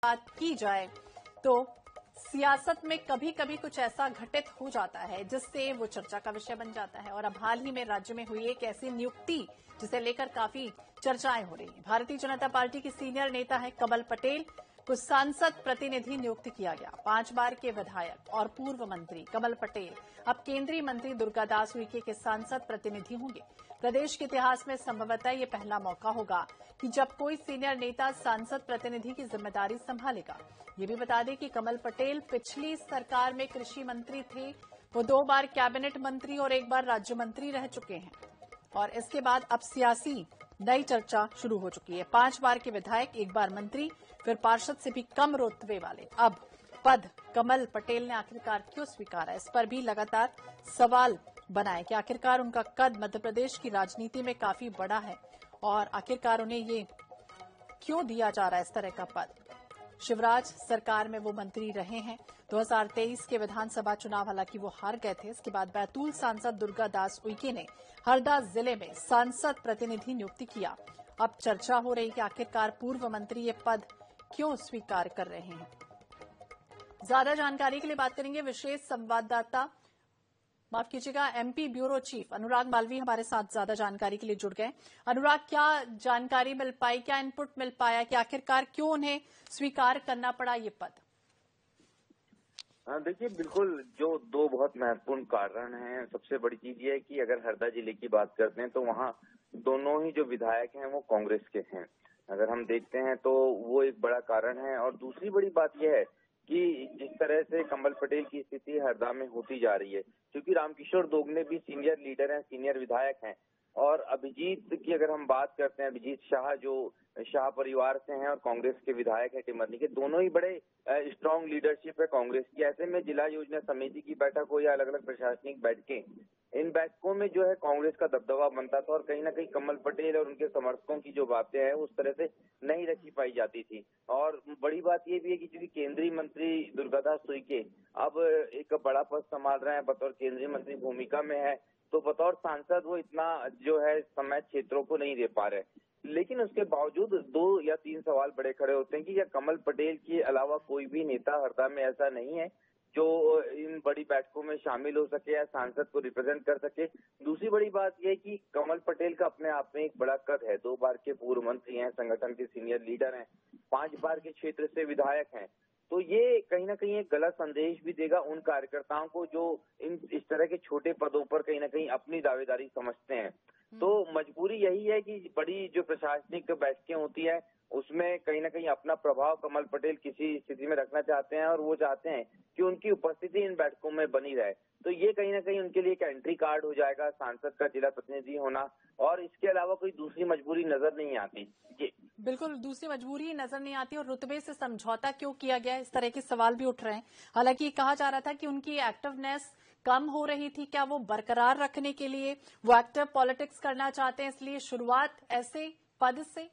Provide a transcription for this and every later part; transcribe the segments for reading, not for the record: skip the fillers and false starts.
बात की जाए तो सियासत में कभी कभी कुछ ऐसा घटित हो जाता है जिससे वो चर्चा का विषय बन जाता है और अब हाल ही में राज्य में हुई एक ऐसी नियुक्ति जिसे लेकर काफी चर्चाएं हो रही हैं। भारतीय जनता पार्टी की सीनियर नेता है कमल पटेल को सांसद प्रतिनिधि नियुक्त किया गया। 5 बार के विधायक और पूर्व मंत्री कमल पटेल अब केंद्रीय मंत्री दुर्गादास उइके के सांसद प्रतिनिधि होंगे। प्रदेश के इतिहास में संभवतः ये पहला मौका होगा कि जब कोई सीनियर नेता सांसद प्रतिनिधि की जिम्मेदारी संभालेगा। ये भी बता दें कि कमल पटेल पिछली सरकार में कृषि मंत्री थे। वो 2 बार कैबिनेट मंत्री और 1 बार राज्य मंत्री रह चुके हैं और इसके बाद अब सियासी नई चर्चा शुरू हो चुकी है। 5 बार के विधायक, 1 बार मंत्री, फिर पार्षद से भी कम रुतबे वाले अब पद कमल पटेल ने आखिरकार क्यों स्वीकारा, इस पर भी लगातार सवाल बनाए कि आखिरकार उनका कद मध्य प्रदेश की राजनीति में काफी बड़ा है और आखिरकार उन्हें ये क्यों दिया जा रहा है इस तरह का पद। शिवराज सरकार में वो मंत्री रहे हैं। 2023 के विधानसभा चुनाव हालांकि वो हार गए थे। इसके बाद बैतूल सांसद दुर्गादास उइके ने हरदा जिले में सांसद प्रतिनिधि नियुक्ति किया। अब चर्चा हो रही कि आखिरकार पूर्व मंत्री ये पद क्यों स्वीकार कर रहे हैं। ज्यादा जानकारी के लिए बात करेंगे विशेष संवाददाता, माफ कीजिएगा, एमपी ब्यूरो चीफ अनुराग मालवीय हमारे साथ ज्यादा जानकारी के लिए जुड़ गए। अनुराग, क्या जानकारी मिल पाई, क्या इनपुट मिल पाया कि आखिरकार क्यों उन्हें स्वीकार करना पड़ा ये पद? देखिए, बिल्कुल जो 2 बहुत महत्वपूर्ण कारण हैं। सबसे बड़ी चीज ये है कि अगर हरदा जिले की बात करते हैं तो वहाँ दोनों ही जो विधायक हैं वो कांग्रेस के हैं। अगर हम देखते हैं तो वो एक बड़ा कारण है। और दूसरी बड़ी बात यह है कि जिस तरह से कमल पटेल की स्थिति हरदा में होती जा रही है, क्योंकि रामकिशोर दोगने भी सीनियर लीडर हैं, सीनियर विधायक हैं। और अभिजीत की अगर हम बात करते हैं, अभिजीत शाह जो शाह परिवार से हैं और कांग्रेस के विधायक हैं टिमरनी के, दोनों ही बड़े स्ट्रांग लीडरशिप है कांग्रेस की। ऐसे में जिला योजना समिति की बैठक हो या अलग अलग प्रशासनिक बैठकें, इन बैठकों में जो है कांग्रेस का दबदबा बनता था और कहीं ना कहीं कमल पटेल और उनके समर्थकों की जो बातें हैं उस तरह से नहीं रखी पाई जाती थी। और बड़ी बात ये भी है कि क्योंकि केंद्रीय मंत्री दुर्गादास उइके अब एक बड़ा पद संभाल रहे हैं, बतौर केंद्रीय मंत्री भूमिका में है, तो बतौर सांसद वो इतना जो है समय क्षेत्रों को नहीं दे पा रहे। लेकिन उसके बावजूद 2 या 3 सवाल बड़े खड़े होते हैं कि क्या कमल पटेल के अलावा कोई भी नेता हरदा में ऐसा नहीं है जो इन बड़ी बैठकों में शामिल हो सके या सांसद को रिप्रेजेंट कर सके। दूसरी बड़ी बात यह है कि कमल पटेल का अपने आप में एक बड़ा कद है। 2 बार के पूर्व मंत्री हैं, संगठन के सीनियर लीडर हैं, 5 बार के क्षेत्र से विधायक हैं। तो ये कहीं ना कहीं एक गलत संदेश भी देगा उन कार्यकर्ताओं को जो इस तरह के छोटे पदों पर कहीं ना कहीं अपनी दावेदारी समझते हैं। तो मजबूरी यही है कि बड़ी जो प्रशासनिक बैठकें होती है उसमें कहीं ना कहीं अपना प्रभाव कमल पटेल किसी स्थिति में रखना चाहते हैं और वो चाहते हैं कि उनकी उपस्थिति इन बैठकों में बनी रहे। तो ये कहीं ना कहीं उनके लिए एक एंट्री कार्ड हो जाएगा सांसद का जिला प्रतिनिधि होना, और इसके अलावा कोई दूसरी मजबूरी नजर नहीं आती। जी बिल्कुल, दूसरी मजबूरी नजर नहीं आती। और रुतबे से समझौता क्यों किया गया, इस तरह के सवाल भी उठ रहे हैं। हालांकि कहा जा रहा था कि उनकी एक्टिवनेस कम हो रही थी, क्या वो बरकरार रखने के लिए वो एक्टिव पॉलिटिक्स करना चाहते हैं, इसलिए शुरुआत ऐसे पद से?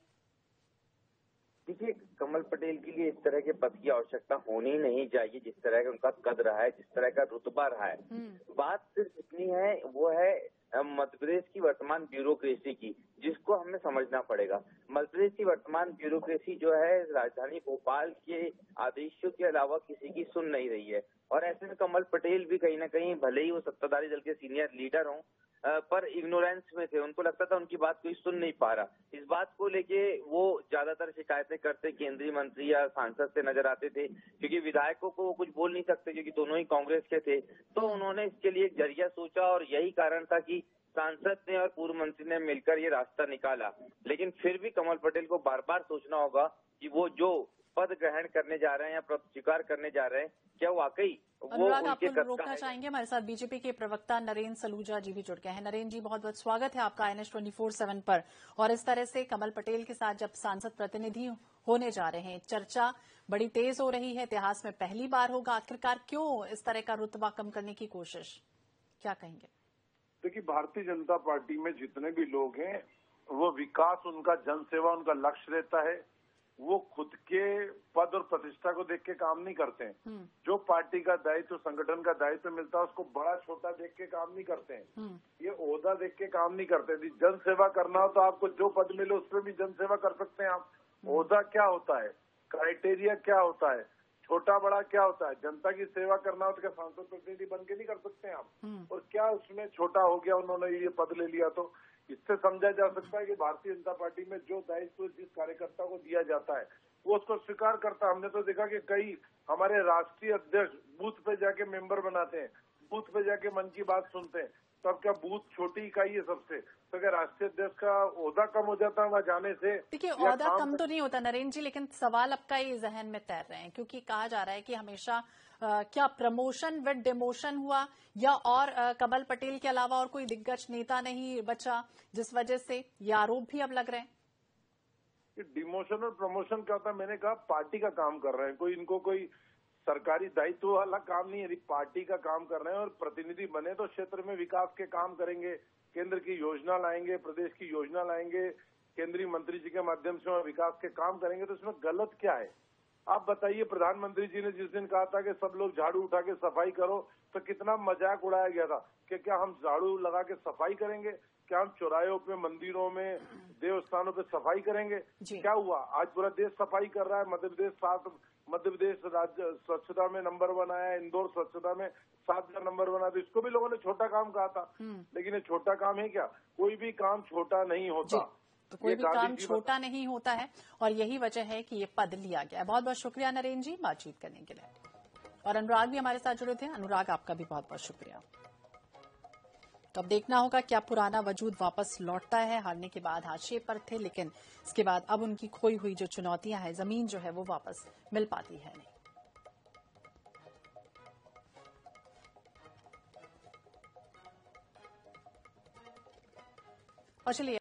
देखिए, कमल पटेल के लिए इस तरह के पद की आवश्यकता होनी नहीं चाहिए, जिस तरह का उनका कद रहा है, जिस तरह का रुतबा रहा है। बात सिर्फ इतनी है, वो है मध्य प्रदेश की वर्तमान ब्यूरोक्रेसी की, जिसको हमें समझना पड़ेगा। मध्य प्रदेश की वर्तमान ब्यूरोक्रेसी जो है राजधानी भोपाल के आदेशों के अलावा किसी की सुन नहीं रही है। और ऐसे में कमल पटेल भी कहीं ना कहीं, भले ही वो सत्ताधारी दल के सीनियर लीडर हों, पर इग्नोरेंस में थे। उनको लगता था उनकी बात कोई सुन नहीं पा रहा। इस बात को लेके वो ज्यादातर शिकायतें करते केंद्रीय मंत्री या सांसद से नजर आते थे, क्योंकि विधायकों को वो कुछ बोल नहीं सकते क्योंकि दोनों ही कांग्रेस के थे। तो उन्होंने इसके लिए एक जरिया सोचा और यही कारण था कि सांसद ने और पूर्व मंत्री ने मिलकर ये रास्ता निकाला। लेकिन फिर भी कमल पटेल को बार बार सोचना होगा कि वो जो पद ग्रहण करने जा रहे हैं या पद स्वीकार करने जा रहे हैं, क्या वाकई वो उनके कद का रोकना चाहेंगे। हमारे साथ बीजेपी के प्रवक्ता नरेंद्र सलूजा जी भी जुड़ गए हैं। नरेंद्र जी, बहुत बहुत स्वागत है आपका INS 24/7 पर। और इस तरह से कमल पटेल के साथ जब सांसद प्रतिनिधि होने जा रहे हैं, चर्चा बड़ी तेज हो रही है, इतिहास में पहली बार होगा। आखिरकार क्यों इस तरह का रुतबा कम करने की कोशिश, क्या कहेंगे? देखिए, भारतीय जनता पार्टी में जितने भी लोग हैं वो विकास, उनका जनसेवा उनका लक्ष्य रहता है। वो खुद के पद और प्रतिष्ठा को देख के काम नहीं करते हैं। जो पार्टी का दायित्व, संगठन का दायित्व मिलता है उसको बड़ा छोटा देख के काम नहीं करते हैं। ये ओहदा देख के काम नहीं करते। जन सेवा करना हो तो आपको जो पद मिले उस पर भी जन सेवा कर सकते हैं आप। ओहदा क्या होता है? क्राइटेरिया क्या होता है, छोटा बड़ा क्या होता है, जनता की सेवा करना हो तो क्या सांसद प्रतिनिधि बन के नहीं कर सकते हैं आप? और क्या उसमें छोटा हो गया, उन्होंने ये पद ले लिया? तो इससे समझा जा सकता है कि भारतीय जनता पार्टी में जो दायित्व जिस कार्यकर्ता को दिया जाता है वो उसको स्वीकार करता है। हमने तो देखा कि कई हमारे राष्ट्रीय अध्यक्ष बूथ पे जाके मेंबर बनाते हैं, बूथ पे जाके मन की बात सुनते हैं। तो अब क्या बूथ छोटी इकाई है सबसे, तो क्या राष्ट्रीय अध्यक्ष का ओहदा कम हो जाता है वहाँ जाने से? देखिए, ओहदा कम तो नहीं होता नरेंद्र जी, लेकिन सवाल आपका ये जहन में तैर रहे हैं क्योंकि कहा जा रहा है कि हमेशा क्या प्रमोशन विद डिमोशन हुआ या और कमल पटेल के अलावा और कोई दिग्गज नेता नहीं बचा, जिस वजह से ये आरोप भी अब लग रहे हैं? डिमोशन और प्रमोशन क्या होता है? मैंने कहा पार्टी का काम कर रहे हैं, कोई इनको कोई सरकारी दायित्व वाला काम नहीं है, यदि पार्टी का काम कर रहे हैं और प्रतिनिधि बने तो क्षेत्र में विकास के काम करेंगे, केंद्र की योजना लाएंगे, प्रदेश की योजना लाएंगे, केंद्रीय मंत्री जी के माध्यम से विकास के काम करेंगे, तो इसमें गलत क्या है? आप बताइए, प्रधानमंत्री जी ने जिस दिन कहा था कि सब लोग झाड़ू उठा के सफाई करो, तो कितना मजाक उड़ाया गया था कि क्या हम झाड़ू लगा के सफाई करेंगे? क्या हम चौराहों पे, मंदिरों में, देवस्थानों पे सफाई करेंगे? क्या हुआ? आज पूरा देश सफाई कर रहा है। मध्य प्रदेश राज्य स्वच्छता में नंबर 1 आया, इंदौर स्वच्छता में 7 नंबर बना, तो इसको भी लोगों ने छोटा काम कहा था। लेकिन ये छोटा काम है क्या? कोई भी काम छोटा नहीं होता, तो कोई भी काम छोटा नहीं होता है और यही वजह है कि ये पद लिया गया है। बहुत बहुत शुक्रिया नरेंद्र जी बातचीत करने के लिए। और अनुराग भी हमारे साथ जुड़े थे। अनुराग, आपका भी बहुत बहुत शुक्रिया। तो अब देखना होगा क्या पुराना वजूद वापस लौटता है। हारने के बाद हाशिए पर थे, लेकिन इसके बाद अब उनकी खोई हुई जो चुनौतियां हैं, जमीन जो है वो वापस मिल पाती है नहीं। और चलिए